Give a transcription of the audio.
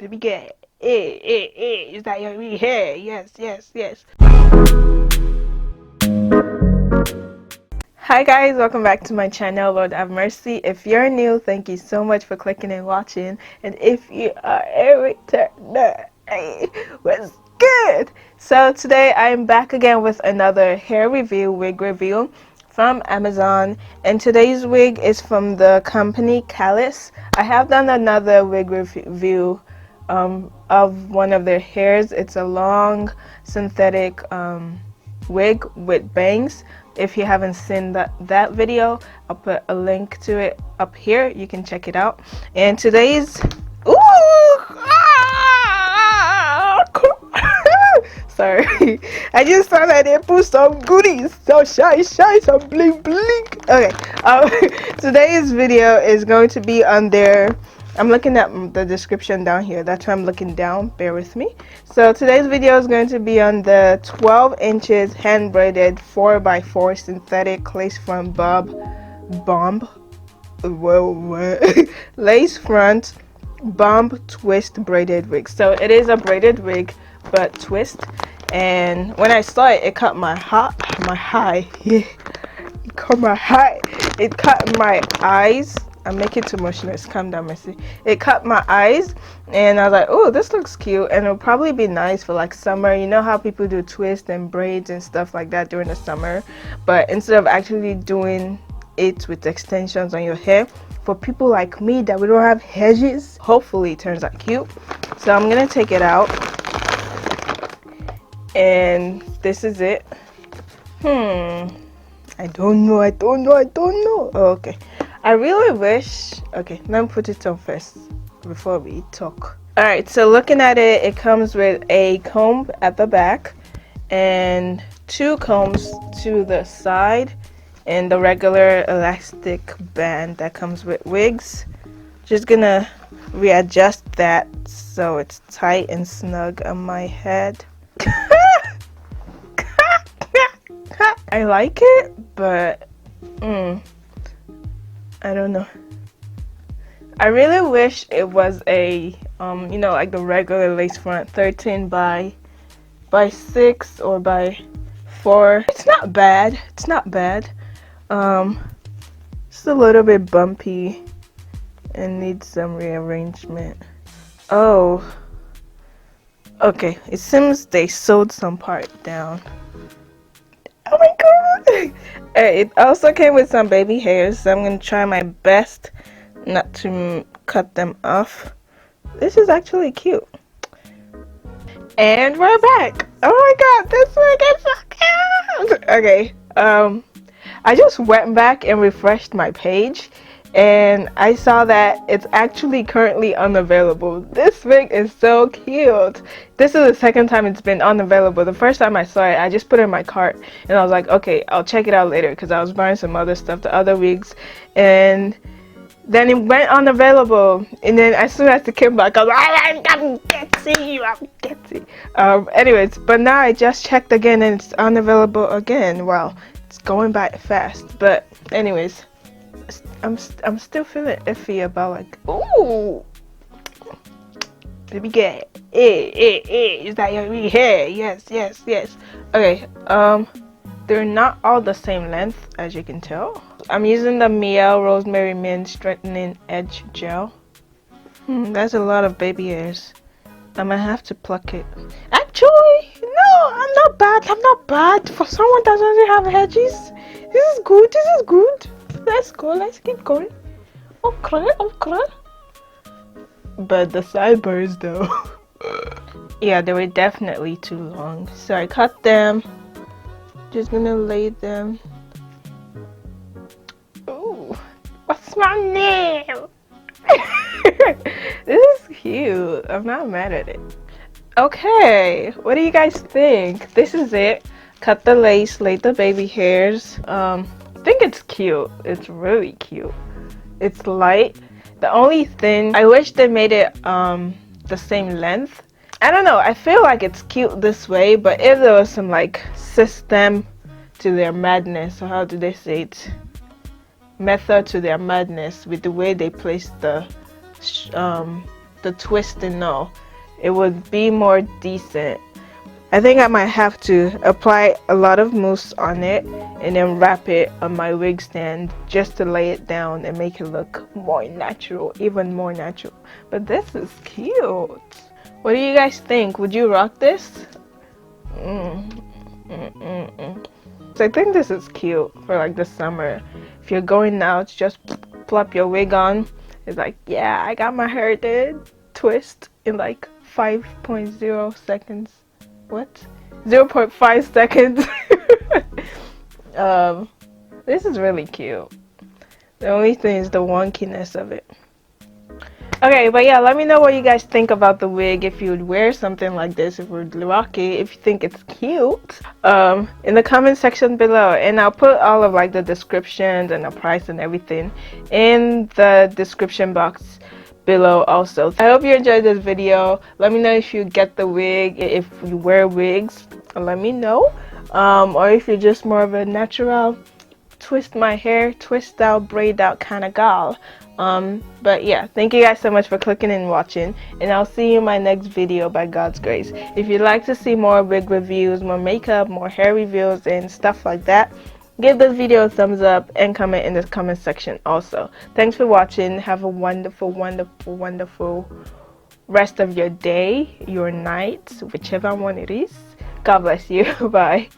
Baby girl. Is that your real hair? Yes. Hi guys, welcome back to my channel, LordhaveMercy. If you're new, thank you so much for clicking and watching. And if you are a returner, hey, what's good? So today I'm back again with another hair review, wig review from Amazon. And today's wig is from the company Kalyss. I have done another wig review of one of their hairs. It's a long synthetic wig with bangs. If you haven't seen that video, I'll put a link to it up here. You can check it out. And today's sorry, I just thought I did put some goodies, so shy, some bling bling. Okay, today's video is going to be on their, I'm looking at the description down here, that's why I'm looking down, bear with me. So today's video is going to be on the 12 inches hand braided 4x4 synthetic lace front lace front bomb twist braided wig. So it is a braided wig but twist, and when I saw it, it cut my high. It cut my eyes. I'm making too much noise. Calm down, Mercy. It cut my eyes, and I was like, oh, this looks cute, and it'll probably be nice for like summer. You know how people do twists and braids and stuff like that during the summer, but instead of actually doing it with extensions on your hair, for people like me that we don't have hedges, hopefully it turns out cute. So I'm gonna take it out, and this is it. I don't know. Oh, okay. I really wish, okay, let me put it on first before we talk. Alright, so looking at it, it comes with a comb at the back and two combs to the side and the regular elastic band that comes with wigs. Just gonna readjust that so it's tight and snug on my head. I like it, but I don't know. I really wish it was a you know, like the regular lace front 13 by 6 or by 4. It's not bad. It's a little bit bumpy and needs some rearrangement. Oh, okay, it seems they sewed some part down. Oh my god! It also came with some baby hairs, so I'm gonna try my best not to cut them off. This is actually cute. And we're back! Oh my god, this wig is so cute! Okay, I just went back and refreshed my page, and I saw that it's actually currently unavailable. This wig is so cute. This is the second time it's been unavailable. The first time I saw it, I just put it in my cart and I was like, okay, I'll check it out later, because I was buying some other stuff, the other wigs, and then it went unavailable. And then as soon as it came back, I was like, I'm getting. Anyways, but now I just checked again and it's unavailable again. Wow, it's going by fast. But anyways, I'm still feeling iffy about like, ooh, baby girl, is that your real hair? Yes. Okay, they're not all the same length, as you can tell. I'm using the Miel Rosemary Mint Strengthening Edge Gel. That's a lot of baby hairs. I might have to pluck it. Actually, no, I'm not bad. For someone that doesn't have hedges, this is good. Let's go, let's keep going. Okay. But the sideburns though. Yeah, they were definitely too long. So I cut them. Just gonna lay them. Ooh, what's my name? This is cute. I'm not mad at it. Okay, what do you guys think? This is it. Cut the lace, laid the baby hairs. I think it's cute. It's really cute. It's light. The only thing, I wish they made it the same length. I don't know, I feel like it's cute this way, but if there was some like system to their madness, or how do they say it, method to their madness with the way they place the the twist and all, it would be more decent. I think I might have to apply a lot of mousse on it and then wrap it on my wig stand just to lay it down and make it look more natural, even more natural. But this is cute. What do you guys think? Would you rock this? So I think this is cute for like the summer. If you're going out, just plop your wig on. It's like, yeah, I got my hair did. Twist in like 5.0 seconds. What? 0.5 seconds. This is really cute. The only thing is the wonkiness of it. Okay, but yeah, let me know what you guys think about the wig. If you would wear something like this, if you would rock it, if you think it's cute, in the comment section below. And I'll put all of like the descriptions and the price and everything in the description box below also. I hope you enjoyed this video. Let me know if you get the wig, if you wear wigs, let me know. Or if you're just more of a natural twist my hair, twist out, braid out kind of gal. But yeah, thank you guys so much for clicking and watching, and I'll see you in my next video by God's grace. If you'd like to see more wig reviews, more makeup, more hair reviews and stuff like that, give this video a thumbs up and comment in the comment section also. Thanks for watching. Have a wonderful, wonderful, wonderful rest of your day, your night, whichever one it is. God bless you. Bye.